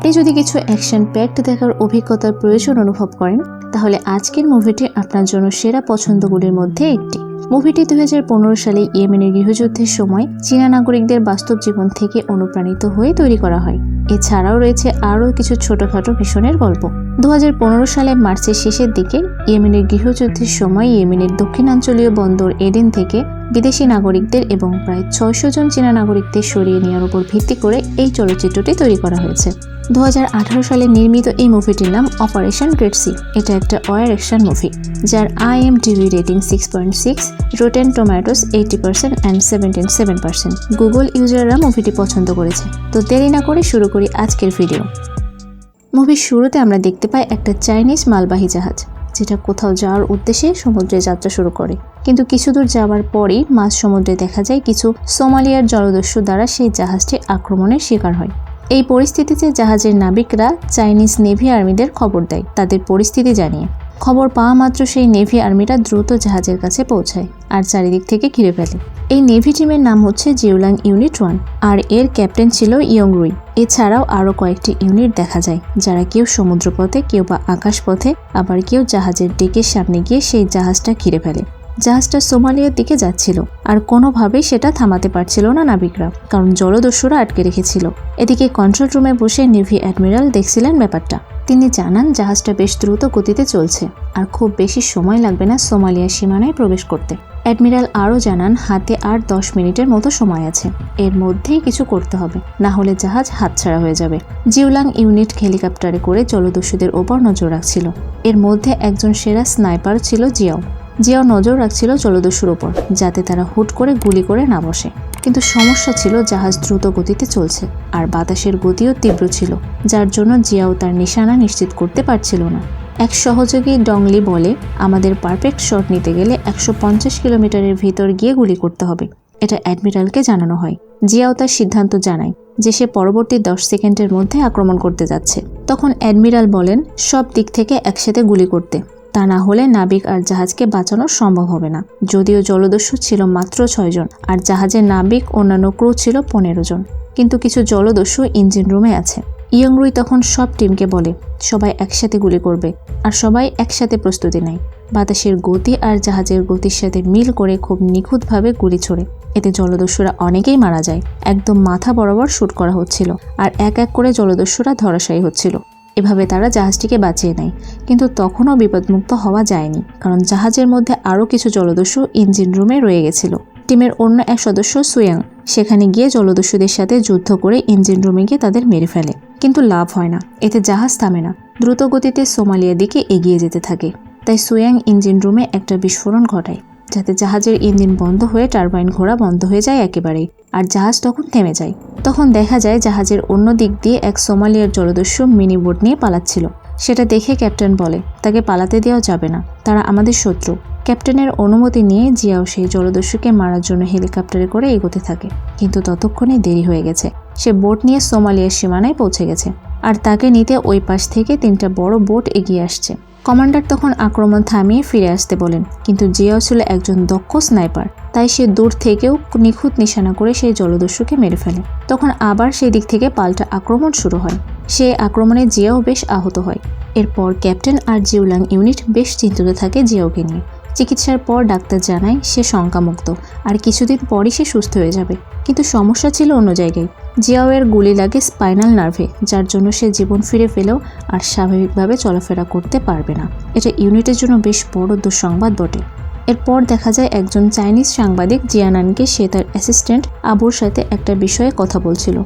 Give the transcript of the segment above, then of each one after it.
আপনি যদি কিছু অ্যাকশন প্যাকড দেখার অভিজ্ঞতার প্রয়োজন অনুভব করেন, তাহলে আজকের মুভিটি আপনার জন্য সেরা পছন্দগুলির মধ্যে একটি। মুভিটি 2015 সালে ইয়েমেনের গৃহযুদ্ধের সময় চীনা নাগরিকদের বাস্তব জীবন থেকে অনুপ্রাণিত হয়ে তৈরি করা হয়। এছাড়াও রয়েছে আরও কিছু ছোটখাটো মিশনের গল্প। 2015 সালে মার্চের শেষের দিকে ইয়েমেনের গৃহযুদ্ধের সময় ইয়েমেনের দক্ষিণাঞ্চলীয় বন্দর এডেন থেকে বিদেশি নাগরিকদের এবং প্রায় 600 জন চীনা নাগরিকদের সরিয়ে নেওয়ার উপর ভিত্তি করে এই চলচ্চিত্রটি তৈরি করা হয়েছে। 2018 সালে নির্মিত এই মুভিটির নাম অপারেশন রেড সি। এটা একটা ওয়ার অ্যাকশন মুভি, যার IMDb rating 6.6, rotten tomatoes 80% and 77%। Google ইউজাররা মুভিটি পছন্দ করেছে। তো দেরি না করে শুরু করি আজকের ভিডিও। মুভির শুরুতে আমরা দেখতে পাই একটা চাইনিজ মালবাহী জাহাজ, যেটা কোথাও যাওয়ার উদ্দেশ্যে সমুদ্রে যাত্রা শুরু করে। কিন্তু কিছু দূর যাওয়ার পরই মাঝ সমুদ্রে দেখা যায় কিছু সোমালিয়ার জলদস্যু দ্বারা সেই জাহাজটি আক্রমণের শিকার হয়। এই পরিস্থিতিতে জাহাজের নাবিকরা চাইনিজ নেভি আর্মিদের খবর দেয় তাদের পরিস্থিতি জানিয়ে। খবর পাওয়া মাত্র সেই নেভি আর্মিরা দ্রুত জাহাজের কাছে পৌঁছায় আর চারিদিক থেকে ঘিরে ফেলে। এই নেভি টিমের নাম হচ্ছে জিউলাং ইউনিট 1, আর এর ক্যাপ্টেন ছিল ইয়ংরুই। এছাড়াও আরও কয়েকটি ইউনিট দেখা যায়, যারা কেউ সমুদ্রপথে, কেউ বা আকাশপথে, আবার কেউ জাহাজের ডেকের সামনে গিয়ে সেই জাহাজটা ঘিরে ফেলে। জাহাজটা সোমালিয়ার দিকে যাচ্ছিল, আর কোনোভাবেই সেটা থামাতে পারছিল না নাবিকরা, কারণ জলদস্যুরা আটকে রেখেছিল। এদিকে কন্ট্রোল রুমে বসে নেভি অ্যাডমিরাল দেখছিলেন ব্যাপারটা। তিনি জানান জাহাজটা বেশ দ্রুত গতিতে চলছে, আর খুব বেশি সময় লাগবে না সোমালিয়ার সীমানায় প্রবেশ করতে। অ্যাডমিরাল আরও জানান হাতে আর 10 মিনিটের মতো সময় আছে, এর মধ্যেই কিছু করতে হবে, না হলে জাহাজ হাতছাড়া হয়ে যাবে। জিউলাং ইউনিট হেলিকপ্টারে করে জলদস্যুদের ওপর নজর রাখছিল। এর মধ্যে একজন সেরা স্নাইপার ছিল জিয়াও নজর রাখছিল জলদস্যুর ওপর, যাতে তারা হুট করে গুলি করে না বসে। কিন্তু সমস্যা ছিল জাহাজ দ্রুত গতিতে চলছে, আর বাতাসের গতিও তীব্র ছিল, যার জন্য জিয়াও তার নিশানা নিশ্চিত করতে পারছিল না। এক সহযোগী ডংলি বলে, আমাদের পারফেক্ট শট নিতে গেলে 150 কিলোমিটারের ভিতর গিয়ে গুলি করতে হবে। এটা অ্যাডমিরালকে জানানো হয়। জিয়াও তার সিদ্ধান্ত জানায় যে সে পরবর্তী 10 সেকেন্ডের মধ্যে আক্রমণ করতে যাচ্ছে। তখন অ্যাডমিরাল বলেন সব দিক থেকে একসাথে গুলি করতে, তা না হলে নাবিক আর জাহাজকে বাঁচানো সম্ভব হবে না। যদিও জলদস্যু ছিল মাত্র 6 জন, আর জাহাজের নাবিক অন্যান্য ক্রু ছিল 15 জন, কিন্তু কিছু জলদস্যু ইঞ্জিন রুমে আছে। ইয়ংরুই তখন সব টিমকে বলে সবাই একসাথে গুলি করবে, আর সবাই একসাথে প্রস্তুতি নেয়। বাতাসের গতি আর জাহাজের গতির সাথে মিল করে খুব নিখুঁতভাবে গুলি ছোড়ে। এতে জলদস্যুরা অনেকেই মারা যায়। একদম মাথা বরাবর শুট করা হচ্ছিল, আর এক এক করে জলদস্যুরা ধরাশায়ী হচ্ছিল। এভাবে তারা জাহাজটিকে বাঁচিয়ে নেয়। কিন্তু তখনও বিপদমুক্ত হওয়া যায়নি, কারণ জাহাজের মধ্যে আরও কিছু জলদস্যু ইঞ্জিন রুমে রয়ে গেছিল। টিমের অন্য এক সদস্য সুয়াং সেখানে গিয়ে জলদস্যুদের সাথে যুদ্ধ করে ইঞ্জিন রুমে গিয়ে তাদের মেরে ফেলে, কিন্তু লাভ হয় না। এতে জাহাজ থামে না, দ্রুত গতিতে সোমালিয়ার দিকে এগিয়ে যেতে থাকে। তাই সুয়াং ইঞ্জিন রুমে একটা বিস্ফোরণ ঘটায়, যাতে জাহাজের ইঞ্জিন বন্ধ হয়ে টারবাইন ঘোরা বন্ধ হয়ে যায় একেবারেই, আর জাহাজ তখন থেমে যায়। তখন দেখা যায় জাহাজের অন্য দিক দিয়ে এক সোমালিয়ার জলদস্যু মিনি বোট নিয়ে পালাচ্ছিল। সেটা দেখে ক্যাপ্টেন বলে তাকে পালাতে দেওয়া যাবে না, তারা আমাদের শত্রু। ক্যাপ্টেনের অনুমতি নিয়ে জিয়াও সেই জলদস্যুকে মারার জন্য হেলিকপ্টারে করে এগোতে থাকে, কিন্তু ততক্ষণে দেরি হয়ে গেছে। সে বোট নিয়ে সোমালিয়ার সীমানায় পৌঁছে গেছে, আর তাকে নিতে ওই পাশ থেকে 3টা বড় বোট এগিয়ে আসছে। কমান্ডার তখন আক্রমণ থামিয়ে ফিরে আসতে বলেন, কিন্তু জিয়াও ছিল একজন দক্ষ স্নাইপার, তাই সে দূর থেকেও নিখুঁত নিশানা করে সেই জলদস্যুকে মেরে ফেলে। তখন আবার সেই দিক থেকে পাল্টা আক্রমণ শুরু হয়। সেই আক্রমণে জিয়াও বেশ আহত হয়। এরপর ক্যাপ্টেন আর জিউলাং ইউনিট বেশ চিন্তিত থাকে জিয়াওকে নিয়ে। চিকিৎসার পর ডাক্তার জানায় সে শঙ্কামুক্ত, আর কিছুদিন পরই সে সুস্থ হয়ে যাবে। কিন্তু সমস্যা ছিল অন্য জায়গায়। জিয়াওয়ের গুলি লাগে স্পাইনাল নার্ভে, যার জন্য সে জীবন ফিরে পেলেও আর স্বাভাবিকভাবে চলাফেরা করতে পারবে না। এটা ইউনিটের জন্য বেশ বড় দুঃসংবাদ বটে। এরপর দেখা যায় একজন চাইনিজ সাংবাদিক জিয়ানানকে সে তার অ্যাসিস্ট্যান্ট আবুর সাথে একটা বিষয়ে কথা বলছিল।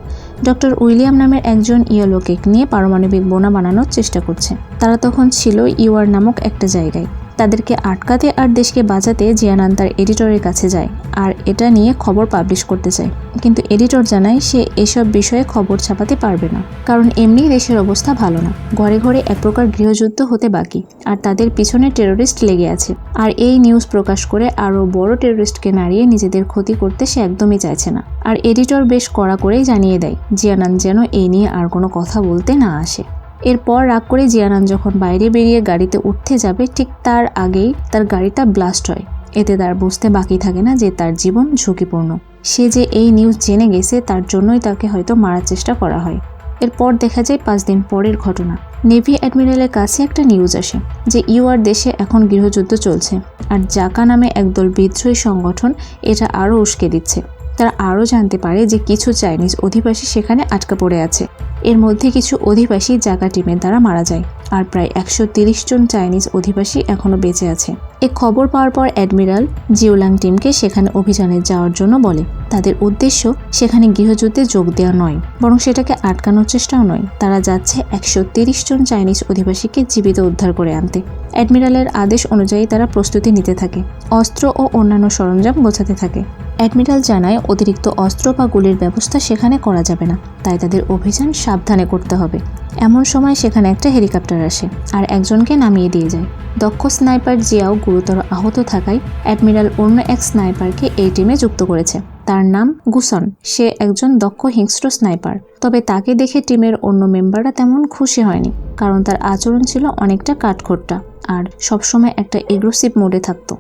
ডক্টর উইলিয়াম নামের একজন ইয়েলো কেক নিয়ে পারমাণবিক বোমা বানানোর চেষ্টা করছে। তারা তখন ছিল ইউআর নামক একটা জায়গায়। তাদেরকে আটকাতে আর দেশকে বাঁচাতে জিয়ানান তার এডিটরের কাছে যায়, আর এটা নিয়ে খবর পাবলিশ করতে চায়। কিন্তু এডিটর জানায় সে এসব বিষয়ে খবর ছাপাতে পারবে না, কারণ এমনি দেশের অবস্থা ভালো না। ঘরে ঘরে এক প্রকার গৃহযুদ্ধ হতে বাকি, আর তাদের পিছনে টেরোরিস্ট লেগে আছে। আর এই নিউজ প্রকাশ করে আরও বড় টেরোরিস্টকে নাড়িয়ে নিজেদের ক্ষতি করতে সে একদমই চাইছে না। আর এডিটর বেশ কড়া করেই জানিয়ে দেয় জিয়ানান যেন এই নিয়ে আর কোনো কথা বলতে না আসে। এরপর রাগ করে জিয়ানান যখন বাইরে বেরিয়ে গাড়িতে উঠতে যাবে, ঠিক তার আগেই তার গাড়িটা ব্লাস্ট হয়। এতে তার বুঝতে বাকি থাকে না যে তার জীবন ঝুঁকিপূর্ণ। সে যে এই নিউজ জেনে গেছে তার জন্যই তাকে হয়তো মারার চেষ্টা করা হয়। এরপর দেখা যায় 5 দিন পরের ঘটনা। নেভি অ্যাডমিরালের কাছে একটা নিউজ আসে যে ইউআর দেশে এখন গৃহযুদ্ধ চলছে, আর জাকা নামে একদল বিদ্রোহী সংগঠন এটা আরও উস্কে দিচ্ছে। তারা আরও জানতে পারে যে কিছু চাইনিজ অধিবাসী সেখানে আটকা পড়ে আছে। এর মধ্যে কিছু অধিবাসী জাকা টিমের দ্বারা মারা যায়, আর প্রায় 130 জন চাইনিজ অধিবাসী এখনও বেঁচে আছে। এই খবর পাওয়ার পর অ্যাডমিরাল জিওলাং টিমকে সেখানে অভিযানে যাওয়ার জন্য বলে। তাদের উদ্দেশ্য সেখানে গৃহযুদ্ধে যোগ দেওয়া নয়, বরং সেটাকে আটকানোর চেষ্টাও নয়। তারা যাচ্ছে 130 জন চাইনিজ অধিবাসীকে জীবিত উদ্ধার করে আনতে। অ্যাডমিরালের আদেশ অনুযায়ী তারা প্রস্তুতি নিতে থাকে, অস্ত্র ও অন্যান্য সরঞ্জাম গোছাতে থাকে। অ্যাডমিরাল জানায় অতিরিক্ত অস্ত্র বা গুলির ব্যবস্থা সেখানে করা যাবে না, তাই তাদের অভিযান সাবধানে করতে হবে। এমন সময় সেখানে একটা হেলিকপ্টার আসে আর একজনকে নামিয়ে দিয়ে যায়। দক্ষ স্নাইপার জিয়াও গুরুতর আহত থাকায় অ্যাডমিরাল অন্য এক স্নাইপারকে এই টিমে যুক্ত করেছে। তার নাম গুসন। সে একজন দক্ষ হিংস্র স্নাইপার। তবে তাকে দেখে টিমের অন্য মেম্বাররা তেমন খুশি হয়নি, কারণ তার আচরণ ছিল অনেকটা কাঠখোট্টা আর সবসময় একটা এগ্রেসিভ মোডে থাকতো।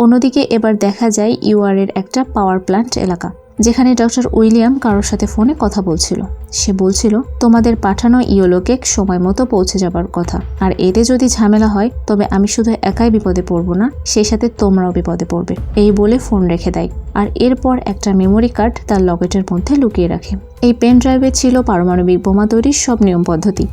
অন্যদিকে এবার দেখা যায় ইউআরের একটা পাওয়ার প্ল্যান্ট এলাকা, যেখানে ডক্টর উইলিয়াম কারোর সাথে ফোনে কথা বলছিল। সে বলছিল তোমাদের পাঠানো ইয়োলোকে সময় মতো পৌঁছে যাবার কথা, আর এতে যদি ঝামেলা হয় তবে আমি শুধু একাই বিপদে পড়বো না, সেই সাথে তোমরাও বিপদে পড়বে। এই বলে ফোন রেখে দেয়, আর এরপর একটা মেমোরি কার্ড তার লকেটের মধ্যে লুকিয়ে রাখে। এই পেন ড্রাইভে ছিল পারমাণবিক বোমা তৈরির সব নিয়ম পদ্ধতি।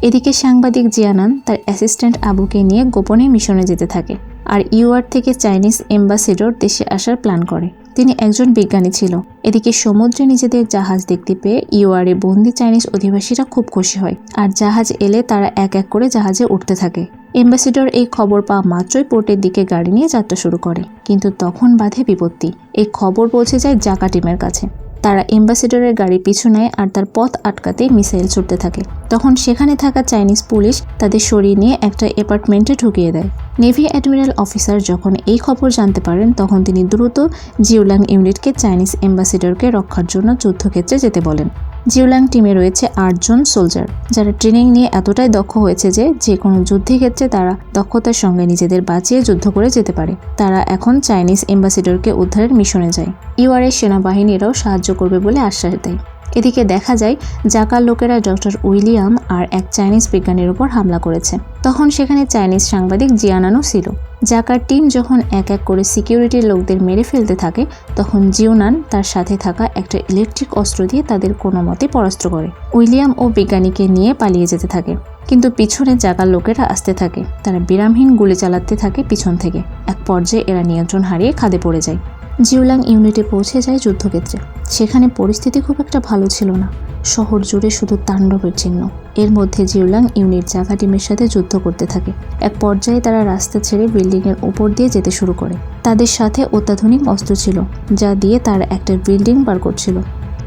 এদিকে সাংবাদিক জিয়ানান তার অ্যাসিস্ট্যান্ট আবুকে নিয়ে গোপনে মিশনে যেতে থাকে, আর ইউআর থেকে চাইনিজ এম্বাসেডর দেশে আসার প্ল্যান করে। তিনি একজন বিজ্ঞানী ছিল। এদিকে সমুদ্রে নিজেদের জাহাজ দেখতে পেয়ে ইউআরে বন্দি চাইনিজ অধিবাসীরা খুব খুশি হয়, আর জাহাজ এলে তারা এক এক করে জাহাজে উঠতে থাকে। এম্বাসেডর এই খবর পাওয়া মাত্রই পোর্টের দিকে গাড়ি নিয়ে যাত্রা শুরু করে, কিন্তু তখন বাধে বিপত্তি। এই খবর পৌঁছে যায় জাকা টিমের কাছে। তারা এম্বাসেডরের গাড়ি পিছু নেয় আর তার পথ আটকাতে মিসাইল ছুটতে থাকে। তখন সেখানে থাকা চাইনিজ পুলিশ তাদের সরিয়ে নিয়ে একটা অ্যাপার্টমেন্টে ঢুকিয়ে দেয়। নেভি অ্যাডমিরাল অফিসার যখন এই খবর জানতে পারেন, তখন তিনি দ্রুত জিওলাং ইউনিটকে চাইনিজ এম্বাসেডরকে রক্ষার জন্য যুদ্ধক্ষেত্রে যেতে বলেন। জিওলাং টিমে রয়েছে 8 জন সোলজার, যারা ট্রেনিং নিয়ে এতটাই দক্ষ হয়েছে যে কোনো যুদ্ধক্ষেত্রে তারা দক্ষতার সঙ্গে নিজেদের বাঁচিয়ে যুদ্ধ করে যেতে পারে। তারা এখন চাইনিজ এম্বাসেডরকে উদ্ধারের মিশনে যায়। ইউআরের সেনাবাহিনীরাও সাহায্য করবে বলে আশ্বাস দেয়। এদিকে দেখা যায় জাকার লোকেরা ডক্টর উইলিয়াম আর এক চাইনিজ বিজ্ঞানীর উপর হামলা করেছে। তখন সেখানে চাইনিজ সাংবাদিক জিয়ানানও ছিল। জাকার টিম যখন এক এক করে সিকিউরিটির লোকদের মেরে ফেলতে থাকে, তখন জিওনান তার সাথে থাকা একটা ইলেকট্রিক অস্ত্র দিয়ে তাদের কোনো মতে পরাস্ত করে। উইলিয়াম ও বিজ্ঞানীকে নিয়ে পালিয়ে যেতে থাকে, কিন্তু পিছনে জাকার লোকেরা আসতে থাকে। তারা বিরামহীন গুলি চালাতে থাকে পিছন থেকে। এক পর্যায়ে এরা নিয়ন্ত্রণ হারিয়ে খাদে পড়ে যায়। জিওলাং ইউনিটে পৌঁছে যায় যুদ্ধক্ষেত্রে। সেখানে পরিস্থিতি খুব একটা ভালো ছিল না। শহর জুড়ে শুধু তাণ্ডবের চিহ্ন। এর মধ্যে জিওলাং ইউনিট জাকা টিমের সাথে যুদ্ধ করতে থাকে। এক পর্যায়ে তারা রাস্তা ছেড়ে বিল্ডিংয়ের উপর দিয়ে যেতে শুরু করে। তাদের সাথে অত্যাধুনিক অস্ত্র ছিল, যা দিয়ে তারা একটা বিল্ডিং পার করছিল।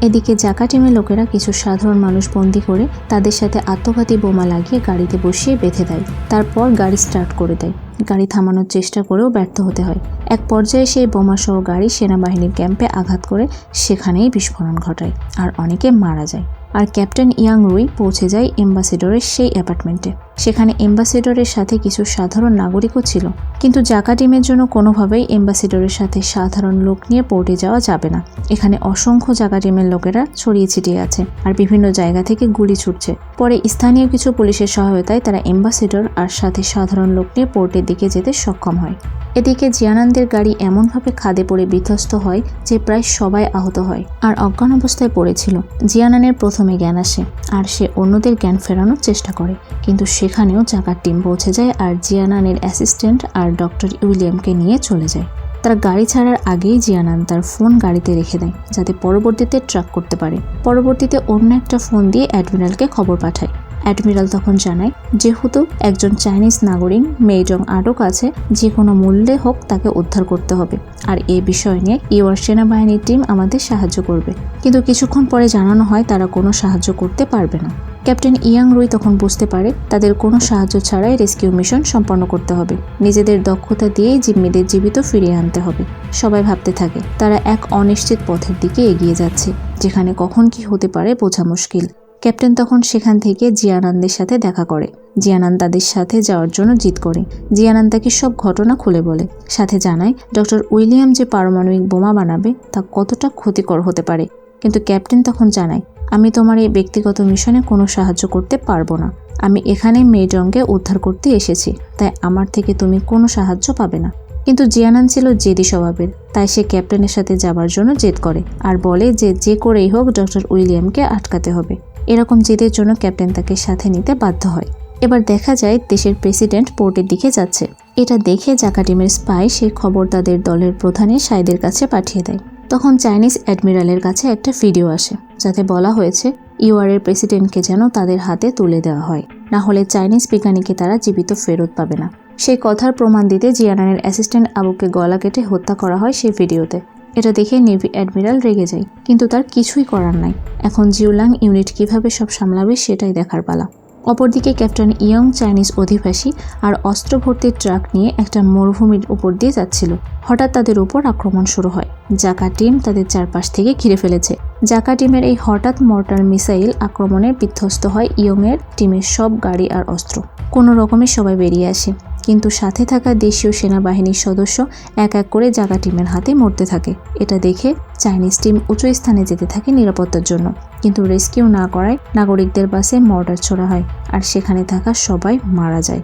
এদিকে জাকা টিমের লোকেরা কিছু সাধারণ মানুষ বন্দি করে তাদের সাথে আত্মঘাতী বোমা লাগিয়ে গাড়িতে বসিয়ে বেঁধে দেয়। তারপর গাড়ি স্টার্ট করে দেয়। গাড়ি থামানোর চেষ্টা করেও ব্যর্থ হতে হয়। এক পর্যায়ে সেই বোমাসহ গাড়ি সেনাবাহিনীর ক্যাম্পে আঘাত করে সেখানেই বিস্ফোরণ ঘটায়, আর অনেকে মারা যায়। আর ক্যাপ্টেন ইয়াং রুই পৌঁছে যায় এম্বাসেডরের সেই অ্যাপার্টমেন্টে। সেখানে এম্বাসেডরের সাথে কিছু সাধারণ নাগরিকও ছিল, কিন্তু জাকা টিমের জন্য কোনোভাবেই এম্বাসেডরের সাথে সাধারণ লোক নিয়ে পোর্টে যাওয়া যাবে না। এখানে অসংখ্য জাকা টিমের লোকেরা ছড়িয়ে ছিটিয়ে আছে, আর বিভিন্ন জায়গা থেকে গুলি ছুটছে। পরে স্থানীয় কিছু পুলিশের সহায়তায় তারা এম্বাসেডর আর সাথে সাধারণ লোক নিয়ে পোর্টের দিকে যেতে সক্ষম হয়। এদিকে জিয়ানানদের গাড়ি এমনভাবে খাদে পড়ে বিধ্বস্ত হয় যে প্রায় সবাই আহত হয় আর অজ্ঞান অবস্থায় পড়েছিল। জিয়ানানের প্রথমে জ্ঞান আসে, আর সে অন্যদের জ্ঞান ফেরানোর চেষ্টা করে, কিন্তু সেখানেও জাকার টিম পৌঁছে যায় আর জিয়ানানের অ্যাসিস্ট্যান্ট আর ডক্টর উইলিয়ামকে নিয়ে চলে যায়। তারা গাড়ি ছাড়ার আগেই জিয়ানান তার ফোন গাড়িতে রেখে দেয়, যাতে পরবর্তীতে ট্র্যাক করতে পারে। পরবর্তীতে অন্য একটা ফোন দিয়ে অ্যাডমিরালকে খবর পাঠায়। অ্যাডমিরাল তখন জানায় যেহেতু একজন চাইনিজ নাগরিক মেইজং আটক আছে, যে কোনো মূল্যে হোক তাকে উদ্ধার করতে হবে, আর এই বিষয় নিয়ে ইউআর সেনাবাহিনীর টিম আমাদের সাহায্য করবে। কিন্তু কিছুক্ষণ পরে জানানো হয় তারা কোনো সাহায্য করতে পারবে না। ক্যাপ্টেন ইয়াং রুই তখন বুঝতে পারে তাদের কোনো সাহায্য ছাড়াই রেস্কিউ মিশন সম্পন্ন করতে হবে। নিজেদের দক্ষতা দিয়েই জিম্মিদের জীবিত ফিরিয়ে আনতে হবে। সবাই ভাবতে থাকে তারা এক অনিশ্চিত পথের দিকে এগিয়ে যাচ্ছে, যেখানে কখন কি হতে পারে বোঝা মুশকিল। ক্যাপ্টেন তখন সেখান থেকে জিয়ানানদের সাথে দেখা করে। জিয়ানান তাদের সাথে যাওয়ার জন্য জিদ করে। জিয়ানান তাকে সব ঘটনা খুলে বলে, সাথে জানায় ডক্টর উইলিয়াম যে পারমাণবিক বোমা বানাবে তা কতটা ক্ষতিকর হতে পারে। কিন্তু ক্যাপ্টেন তখন জানায়, আমি তোমার এই ব্যক্তিগত মিশনে কোনো সাহায্য করতে পারবো না। আমি এখানে মেইডংকে উদ্ধার করতে এসেছি, তাই আমার থেকে তুমি কোনো সাহায্য পাবে না। কিন্তু জিয়ানান ছিল জেদি স্বভাবের, তাই সে ক্যাপ্টেনের সাথে যাবার জন্য জেদ করে আর বলে যে করেই হোক ডক্টর উইলিয়ামকে আটকাতে হবে। এরকম জেদের জন্য ক্যাপ্টেন তাকে সাথে নিতে বাধ্য হয়। এবার দেখা যায় দেশের প্রেসিডেন্ট পোর্টের দিকে যাচ্ছে। এটা দেখে জাকা টিমের স্পাই সেই খবর তাদের দলের প্রধানের সাইদের কাছে পাঠিয়ে দেয়। তখন চাইনিজ অ্যাডমিরালের কাছে একটা ভিডিও আসে, যাতে বলা হয়েছে ইউআরের প্রেসিডেন্টকে যেন তাদের হাতে তুলে দেওয়া হয়, না হলে চাইনিজ বিজ্ঞানীকে তারা জীবিত ফেরত পাবে না। সেই কথার প্রমাণ দিতে জিয়ানানের অ্যাসিস্ট্যান্ট আবুকে গলা কেটে হত্যা করা হয় সেই ভিডিওতে। এটা দেখে নেভি অ্যাডমিরাল রেগে যায়, কিন্তু তার কিছুই করার নাই। এখন জিওলাং ইউনিট কিভাবে সব সামলাবে সেটাই দেখার পালা। অপরদিকে ক্যাপ্টেন ইয়ং চাইনিজ অধিবাসী আর অস্ত্র ভর্তি ট্রাক নিয়ে একটা মরুভূমির উপর দিয়ে যাচ্ছিল। হঠাৎ তাদের উপর আক্রমণ শুরু হয়। জাকা টিম তাদের চারপাশ থেকে ঘিরে ফেলেছে। জাকা টিমের এই হঠাৎ মর্টার মিসাইল আক্রমণে বিধ্বস্ত হয় ইয়ংয়ের টিমের সব গাড়ি আর অস্ত্র। কোনো রকমে সবাই বেরিয়ে আসে, কিন্তু সাথে থাকা দেশীয় সেনাবাহিনীর সদস্য এক এক করে জাকা টিমের হাতে মরতে থাকে। এটা দেখে চাইনিজ টিম উঁচু স্থানে যেতে থাকে নিরাপত্তার জন্য, কিন্তু রেস্কিউ না করায় নাগরিকদের বাসে মর্টার ছোড়া হয় আর সেখানে থাকা সবাই মারা যায়।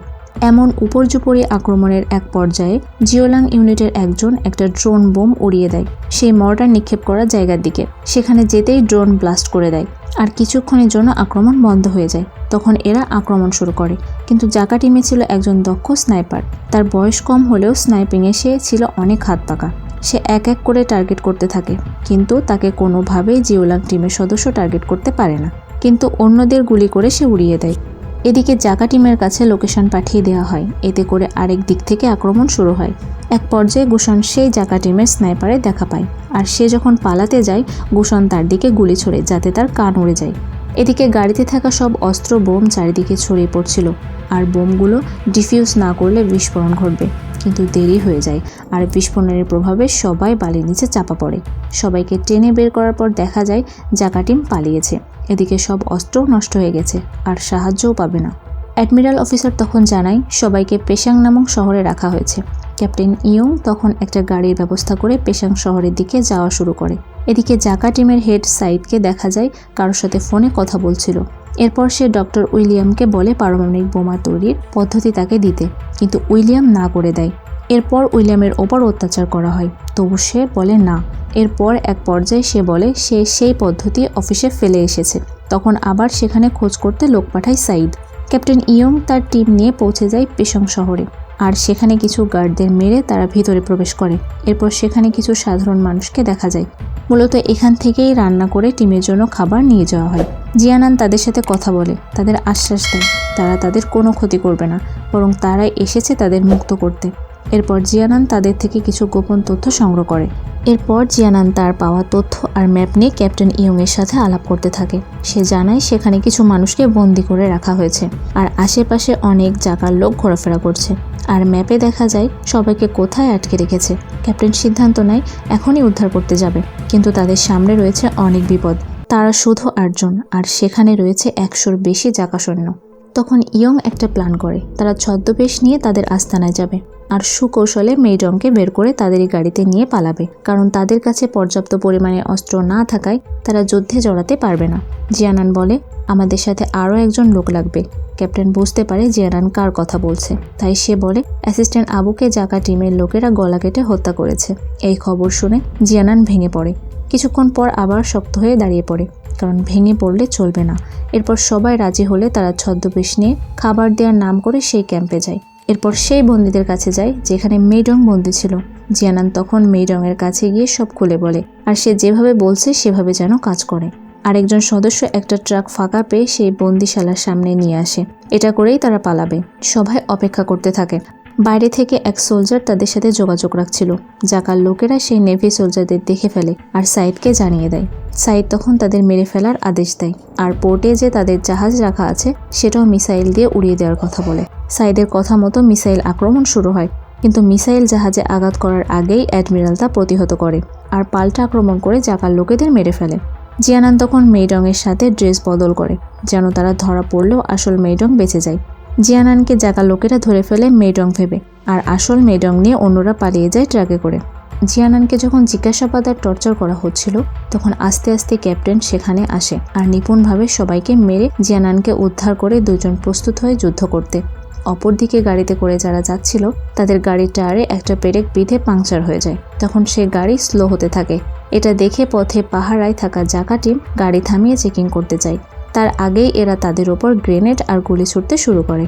এমন উপর্যুপরি আক্রমণের এক পর্যায়ে জিওলাং ইউনিটের একজন একটা ড্রোন বোম উড়িয়ে দেয় সেই মর্টার নিক্ষেপ করা জায়গার দিকে। সেখানে যেতেই ড্রোন ব্লাস্ট করে দেয় আর কিছুক্ষণের জন্য আক্রমণ বন্ধ হয়ে যায়। তখন এরা আক্রমণ শুরু করে, কিন্তু জাকা টিমে ছিল একজন দক্ষ স্নাইপার। তার বয়স কম হলেও স্নাইপিংয়ে সে ছিল অনেক হাত পাকা। সে এক এক করে টার্গেট করতে থাকে, কিন্তু তাকে কোনোভাবেই জিওলাং টিমের সদস্য টার্গেট করতে পারে না, কিন্তু অন্যদের গুলি করে সে উড়িয়ে দেয়। এদিকে জাকা টিমের কাছে লোকেশন পাঠিয়ে দেওয়া হয়, এতে করে আরেক দিক থেকে আক্রমণ শুরু হয়। এক পর্যায়ে গুশন সেই জাকা টিমের স্নাইপারে দেখা পায়, আর সে যখন পালাতে যায় গুশন তার দিকে গুলি ছোড়ে যাতে তার কান উড়ে যায়। এদিকে গাড়িতে থাকা সব অস্ত্র বোম চারিদিকে ছড়িয়ে পড়ছিল, আর বোমগুলো ডিফিউজ না করলে বিস্ফোরণ ঘটবে, কিন্তু দেরি হয়ে যায় আর বিস্ফোরণের প্রভাবে সবাই বালির নিচে চাপা পড়ে। সবাইকে টেনে বের করার পর দেখা যায় জাকা টিম পালিয়েছে। এদিকে সব অস্ত্র নষ্ট হয়ে গেছে আর সাহায্যও পাবে না। অ্যাডমিরাল অফিসার তখন জানায় সবাইকে পেশাং নামক শহরে রাখা হয়েছে। ক্যাপ্টেন ইয়ং তখন একটা গাড়ির ব্যবস্থা করে পেশাং শহরের দিকে যাওয়া শুরু করে। এদিকে জাকা টিমের হেড সাইদকে দেখা যায় কারোর সাথে ফোনে কথা বলছিল। এরপর সে ডক্টর উইলিয়ামকে বলে পারমাণবিক বোমা তৈরির পদ্ধতি তাকে দিতে, কিন্তু উইলিয়াম না করে দেয়। এরপর উইলিয়ামের ওপর অত্যাচার করা হয়, তবু সে বলে না। এরপর এক পর্যায়ে সে বলে সে সেই পদ্ধতি অফিসে ফেলে এসেছে। তখন আবার সেখানে খোঁজ করতে লোক পাঠায় সাইদ। ক্যাপ্টেন ইয়ং তার টিম নিয়ে পৌঁছে যায় পেশং শহরে, আর সেখানে কিছু গার্ডদের মেরে তারা ভিতরে প্রবেশ করে। এরপর সেখানে কিছু সাধারণ মানুষকে দেখা যায়। মূলত এখান থেকেই রান্না করে টিমের জন্য খাবার নিয়ে যাওয়া হয়। জিয়ানান তাদের সাথে কথা বলে, তাদের আশ্বাস দেয় তারা তাদের কোনো ক্ষতি করবে না, বরং তারাই এসেছে তাদের মুক্ত করতে। এরপর জিয়ানান তাদের থেকে কিছু গোপন তথ্য সংগ্রহ করে। এরপর জিয়ানান তার পাওয়া তথ্য আর ম্যাপ নিয়ে ক্যাপ্টেন ইয়ংয়ের সাথে আলাপ করতে থাকে। সে জানায় সেখানে কিছু মানুষকে বন্দি করে রাখা হয়েছে আর আশেপাশে অনেক জায়গার লোক ঘোরাফেরা করছে, আর ম্যাপে দেখা যায় সবাইকে কোথায় আটকে রেখেছে। ক্যাপ্টেন সিদ্ধান্ত নেয় এখনই উদ্ধার করতে যাবে, কিন্তু তাদের সামনে রয়েছে অনেক বিপদ। তারা শুধু 8 জন, আর সেখানে রয়েছে 100-র বেশি জাকা সৈন্য। তখন ইয়ং একটা প্ল্যান করে, তারা ছদ্মবেশ নিয়ে তাদের আস্তানায় যাবে আর সুকৌশলে মেইডংকে বের করে তাদেরই গাড়িতে নিয়ে পালাবে, কারণ তাদের কাছে পর্যাপ্ত পরিমাণে অস্ত্র না থাকায় তারা যুদ্ধে জড়াতে পারবে না। জিয়ানান বলে আমাদের সাথে আরও একজন লোক লাগবে। ক্যাপ্টেন বুঝতে পারে জিয়ানান কার কথা বলছে, তাই সে বলে অ্যাসিস্ট্যান্ট আবুকে জাকা টিমের লোকেরা গলা কেটে হত্যা করেছে। এই খবর শুনে জিয়ানান ভেঙে পড়ে। কিছুক্ষণ পর আবার শক্ত হয়ে দাঁড়িয়ে পড়ে, কারণ ভেঙে পড়লে চলবে না। এরপর সবাই রাজি হলে তারা ছদ্মবেশ নিয়ে খাবার দেওয়ার নাম করে সেই ক্যাম্পে যায়। এরপর সেই বন্দীদের কাছে যায় যেখানে মেইডং বন্দী ছিল। জিয়ানান তখন মেইডংয়ের কাছে গিয়ে সব খুলে বলে, আর সে যেভাবে বলছে সেভাবে যেন কাজ করে। আরেকজন সদস্য একটা ট্রাক ফাঁকা পেয়ে সেই বন্দিশালার সামনে নিয়ে আসে। এটা করেই তারা পালাবে। সবাই অপেক্ষা করতে থাকে। বাইরে থেকে এক সোলজার তাদের সাথে যোগাযোগ রাখছিল। জাকার লোকেরা সেই নেভি সোলজারদের দেখে ফেলে আর সাইদকে জানিয়ে দেয়। সাইদ তখন তাদের মেরে ফেলার আদেশ দেয়, আর পোর্টে যে তাদের জাহাজ রাখা আছে সেটাও মিসাইল দিয়ে উড়িয়ে দেওয়ার কথা বলে। সাইদের কথা মতো মিসাইল আক্রমণ শুরু হয়, কিন্তু মিসাইল জাহাজে আঘাত করার আগেই অ্যাডমিরাল তা প্রতিহত করে আর পাল্টা আক্রমণ করে জাকার লোকেদের মেরে ফেলে। জিয়ানান তখন মেইডংয়ের সাথে ড্রেস বদল করে, যেন তারা ধরা পড়লেও আসল মেইডং বেঁচে যায়। জিয়ানানকে জাকার লোকেরা ধরে ফেলে মেইডং ভেবে, আর আসল মেইডং নিয়ে অন্যরা পালিয়ে যায় ট্রাকে করে। জিয়ানানকে যখন জিজ্ঞাসাবাদ আর টর্চার করা হচ্ছিল তখন আস্তে আস্তে ক্যাপ্টেন সেখানে আসে আর নিপুণভাবে সবাইকে মেরে জিয়ানানকে উদ্ধার করে দুজন প্রস্তুত হয়ে যুদ্ধ করতে। অপরদিকে গাড়িতে করে যারা যাচ্ছিল তাদের গাড়ির টায়ারে একটা পেরেক বিঁধে পাংচার হয়ে যায়। তখন সে গাড়ি স্লো হতে থাকে। এটা দেখে পথে পাহারায় থাকা জাকা টিম গাড়ি থামিয়ে চেকিং করতে যায়। তার আগেই এরা তাদের ওপর গ্রেনেড আর গুলি ছুটতে শুরু করে।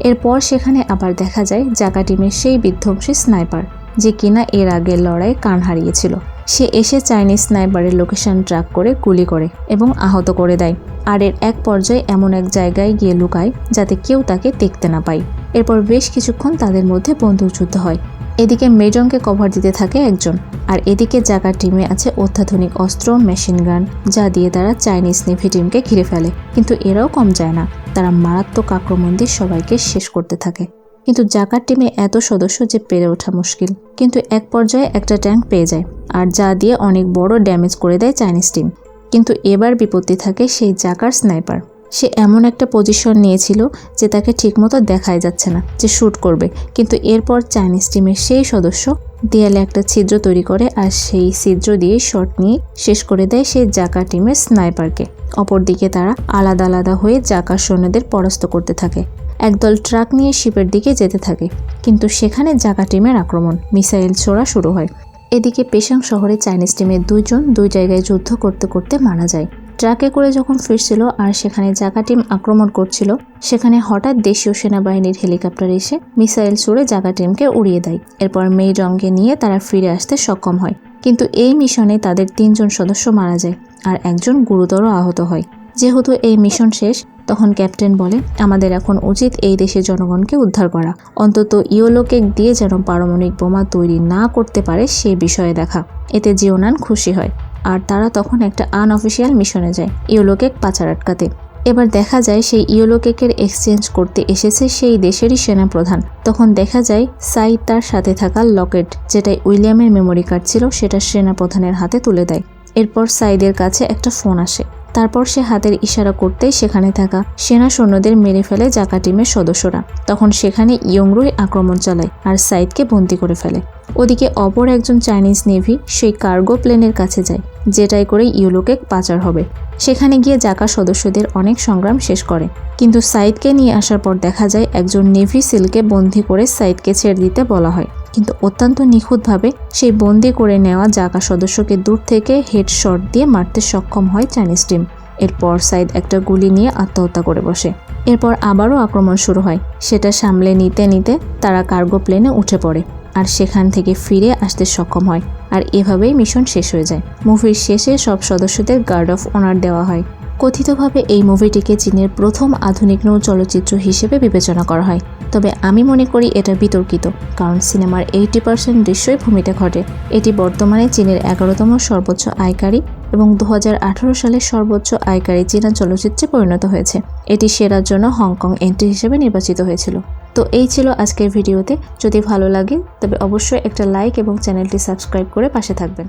এরপর সেখানে আবার দেখা যায় জাকা টিমের সেই বিধ্বংসী স্নাইপার যে কিনা এর আগের লড়াইয়ে কান হারিয়েছিল। সে এসে চাইনিজ স্নাইপারের লোকেশন ট্র্যাক করে গুলি করে এবং আহত করে দেয়। আর এর এক পর্যায়ে এমন এক জায়গায় গিয়ে লুকায় যাতে কেউ তাকে দেখতে না পায়। এরপর বেশ কিছুক্ষণ তাদের মধ্যে বন্দুকযুদ্ধ হয়। এদিকে মেজংকে কভার দিতে থাকে একজন, আর এদিকে জাকার টিমে আছে অত্যাধুনিক অস্ত্র, মেশিন গান, যা দিয়ে তারা চাইনিজ নেভি টিমকে ঘিরে ফেলে। কিন্তু এরাও কম যায় না, তারা মারাত্মক আক্রমণ দিয়ে সবাইকে শেষ করতে থাকে। কিন্তু জাকার টিমে এত সদস্য যে পেরে ওঠা মুশকিল। কিন্তু এক পর্যায়ে একটা ট্যাঙ্ক পেয়ে যায় আর যা দিয়ে অনেক বড় ড্যামেজ করে দেয় চাইনিজ টিম। কিন্তু এবার বিপত্তি থাকে সেই জাকার স্নাইপার। সে এমন একটা পজিশন নিয়েছিল যে তাকে ঠিকমতো দেখাই যাচ্ছে না যে শ্যুট করবে। কিন্তু এরপর চাইনিজ টিমের সেই সদস্য দেয়ালে একটা ছিদ্র তৈরি করে আর সেই ছিদ্র দিয়ে শট নিয়ে শেষ করে দেয় সেই জাকা টিমের স্নাইপারকে। অপরদিকে তারা আলাদা আলাদা হয়ে জাকার সৈন্যদের পরাস্ত করতে থাকে। একদল ট্রাক নিয়ে শিপের দিকে যেতে থাকে, কিন্তু সেখানে জাকা টিমের আক্রমণ, মিসাইল ছোড়া শুরু হয়। এদিকে পেশাং শহরে চাইনিজ টিমের দুইজন দুই জায়গায় যুদ্ধ করতে করতে মারা যায়। ট্রাকে করে যখন ফিরছিল আর সেখানে জাকা টিম আক্রমণ করছিল, সেখানে হঠাৎ দেশীয় সেনাবাহিনীর হেলিকপ্টার এসে মিসাইল ছুড়ে জাকা টিমকে উড়িয়ে দেয়। এরপর মেজংকে নিয়ে তারা ফিরে আসতে সক্ষম হয়। কিন্তু এই মিশনে তাদের 3 জন সদস্য মারা যায় আর একজন গুরুতর আহত হয়। যেহেতু এই মিশন শেষ, তখন ক্যাপ্টেন বলে আমাদের এখন উচিত এই দেশের জনগণকে উদ্ধার করা, অন্তত ইয়োলোকেক দিয়ে যেন পারমাণবিক বোমা তৈরি না করতে পারে সে বিষয়ে দেখা। এতে জিওনান খুশি হয় আর তারা তখন একটা আনঅফিসিয়াল মিশনে যায় ইয়োলোকেক পাচার আটকাতে। এবার দেখা যায় সেই ইয়োলোকেকের এক্সচেঞ্জ করতে এসেছে সেই দেশেরই সেনাপ্রধান। তখন দেখা যায় সাইদ তার সাথে থাকা লকেট, যেটাই উইলিয়ামের মেমোরি কার্ড ছিল, সেটা সেনাপ্রধানের হাতে তুলে দেয়। এরপর সাইদের কাছে একটা ফোন আসে। তারপর সে হাতের ইশারা করতেই সেখানে থাকা সেনা সৈন্যদের মেরে ফেলে জাকা টিমের সদস্যরা। তখন সেখানে ইয়ংরুই আক্রমণ চালায় আর সাইদকে বন্দি করে ফেলে। ওদিকে অপর একজন চাইনিজ নেভি সেই কার্গো প্লেনের কাছে যায়, যেটাই করে ইয়োলোকেক পাচার হবে। সেখানে গিয়ে জাকা সদস্যদের অনেক সংগ্রাম শেষ করে। কিন্তু সাইদকে নিয়ে আসার পর দেখা যায় একজন নেভি সিলকে বন্দি করে সাইদকে ছেড়ে দিতে বলা হয়। কিন্তু অত্যন্ত নিখুঁতভাবে সেই বন্দি করে নেওয়া জাকা সদস্যকে দূর থেকে হেডশট দিয়ে মারতে সক্ষম হয় চাইনিজ টিম। এরপর সাইদ একটা গুলি নিয়ে আত্মহত্যা করে বসে। এরপর আবারও আক্রমণ শুরু হয়। সেটা সামলে নিতে নিতে তারা কার্গো প্লেনে উঠে পড়ে আর সেখান থেকে ফিরে আসতে সক্ষম হয়। আর এভাবেই মিশন শেষ হয়ে যায়। মুভির শেষে সব সদস্যদের গার্ড অফ অনার দেওয়া হয়। কথিতভাবে এই মুভিটিকে চীনের প্রথম আধুনিক নৌ চলচ্চিত্র হিসেবে বিবেচনা করা হয়। তবে আমি মনে করি এটা বিতর্কিত, কারণ সিনেমার 80% দৃশ্যই ভূমিতে ঘটে। এটি বর্তমানে চীনের 11তম সর্বোচ্চ আয়কারী এবং 2018 সালে সর্বোচ্চ আয়কারী চীনা চলচ্চিত্রে পরিণত হয়েছে। এটি সেরার জন্য হংকং এন্ট্রি হিসেবে নির্বাচিত হয়েছিল। তো এই ছিল আজকের ভিডিওতে। যদি ভালো লাগে তবে অবশ্যই একটা লাইক এবং চ্যানেলটি সাবস্ক্রাইব করে পাশে থাকবেন।